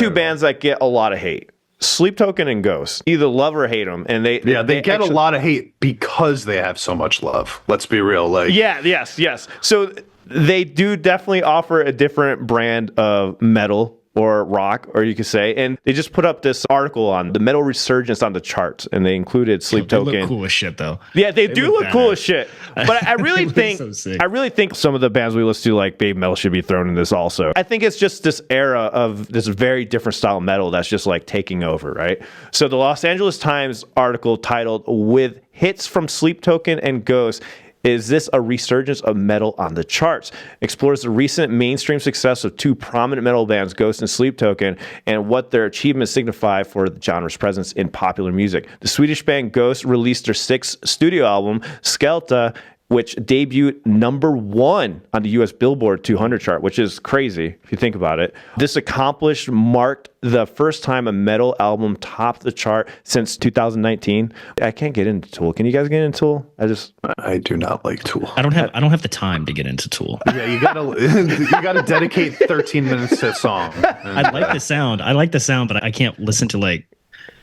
Two bands that get a lot of hate. Sleep Token and Ghost. Either love or hate them. And they get actually a lot of hate because they have so much love. Let's be real. Like, yes. So they do definitely offer a different brand of metal or rock, or you could say, and they just put up this article on the metal resurgence on the charts, and they included Sleep Token. They look cool as shit, though. Yeah, they do look cool as shit. But I really think, I really think some of the bands we listen to, like Baby Metal, should be thrown in this also. I think it's just this era of this very different style of metal that's just like taking over, right? So the Los Angeles Times article titled "With Hits from Sleep Token and Ghost, is this a resurgence of metal on the charts?" Explores the recent mainstream success of two prominent metal bands, Ghost and Sleep Token, and what their achievements signify for the genre's presence in popular music. The Swedish band Ghost released their sixth studio album, Skelta, which debuted #1 on the US Billboard 200 chart, which is crazy if you think about it. This accomplishment marked the first time a metal album topped the chart since 2019. I can't get into Tool. Can you guys get into Tool? I do not like Tool. I don't have the time to get into Tool. Yeah, you gotta dedicate 13 minutes to a song. I like the sound, but I can't listen to like.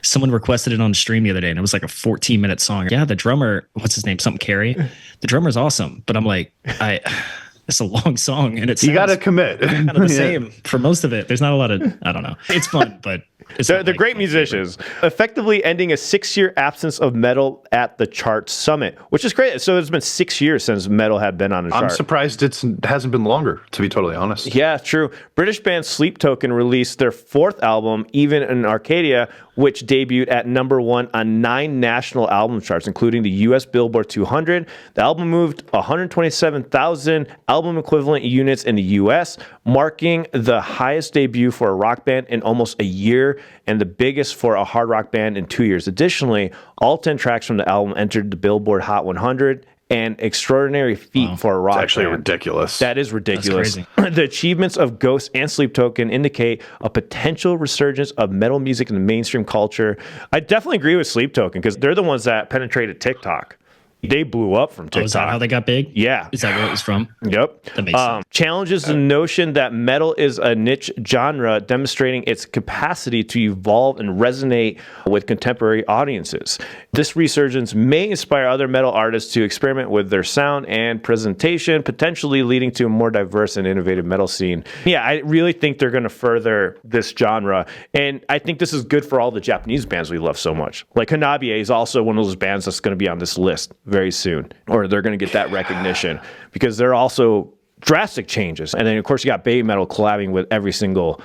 Someone requested it on stream the other day, and it was like a 14-minute song. Yeah, the drummer, what's his name? Something Carey. The drummer's awesome, but I'm like, it's a long song, and you got to commit. Kind of the same for most of it. There's not a lot of, I don't know. It's fun, but they're great musicians. Effectively ending a 6-year absence of metal at the chart summit, which is great. So it's been 6 years since metal had been on the chart. I'm surprised it hasn't been longer, to be totally honest. Yeah, true. British band Sleep Token released their fourth album, Even in Arcadia, which debuted at #1 on 9 national album charts, including the US Billboard 200. The album moved 127,000 album equivalent units in the US, marking the highest debut for a rock band in almost a year and the biggest for a hard rock band in 2 years. Additionally, all 10 tracks from the album entered the Billboard Hot 100, an extraordinary feat for a rock band. It's actually ridiculous. That is ridiculous. The achievements of Ghost and Sleep Token indicate a potential resurgence of metal music in the mainstream culture. I definitely agree with Sleep Token because they're the ones that penetrated TikTok. They blew up from TikTok. Oh, is that how they got big? Yeah. Is that where it was from? Yep. That makes sense. Challenges the notion that metal is a niche genre, demonstrating its capacity to evolve and resonate with contemporary audiences. This resurgence may inspire other metal artists to experiment with their sound and presentation, potentially leading to a more diverse and innovative metal scene. Yeah, I really think they're going to further this genre, and I think this is good for all the Japanese bands we love so much. Like Hanabiye is also one of those bands that's going to be on this list very soon, or they're going to get that recognition because they're also drastic changes. And then, of course, you got Baby Metal collabing with every single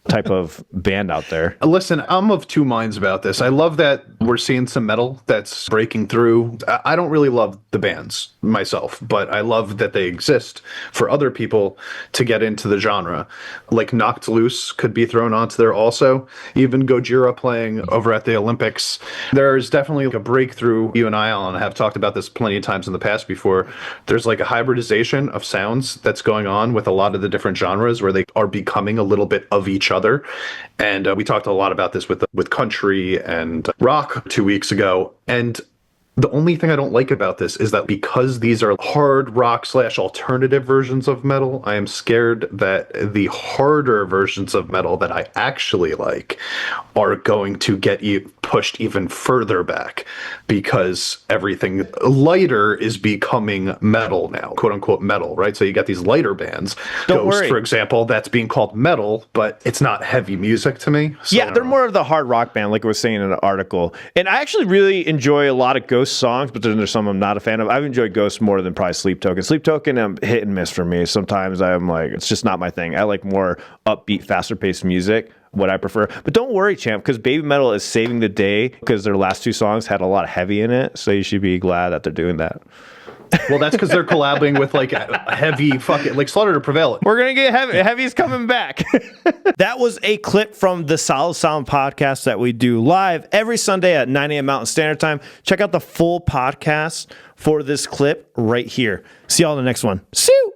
type of band out there. Listen, I'm of two minds about this. I love that we're seeing some metal that's breaking through. I don't really love the bands myself, but I love that they exist for other people to get into the genre. Like Knocked Loose could be thrown onto there also. Even Gojira playing over at the Olympics. There's definitely like a breakthrough. You and I, Alan, have talked about this plenty of times in the past before. There's like a hybridization of sounds that's going on with a lot of the different genres where they are becoming a little bit of each other. And we talked a lot about this with country and rock 2 weeks ago. And the only thing I don't like about this is that because these are hard rock / alternative versions of metal, I am scared that the harder versions of metal that I actually like are going to get pushed even further back because everything lighter is becoming metal now, quote unquote metal, right? So you got these lighter bands. Ghost, for example, that's being called metal, but it's not heavy music to me. So yeah, they're more of the hard rock band, like I was saying in the article. And I actually really enjoy a lot of Ghost songs, but then there's some I'm not a fan of. I've enjoyed Ghost more than probably Sleep Token. Sleep Token, hit and miss for me. Sometimes I'm like, it's just not my thing. I like more upbeat, faster paced music, what I prefer. But don't worry, champ, because Baby Metal is saving the day because their last 2 songs had a lot of heavy in it. So you should be glad that they're doing that. Well, that's because they're collabing with like a heavy fucking like Slaughter to Prevail. We're gonna get heavy. Heavy's coming back. That was a clip from the Solid Sound podcast that we do live every Sunday at 9 a.m. Mountain Standard Time. Check out the full podcast for this clip right here. See y'all in the next one. See you.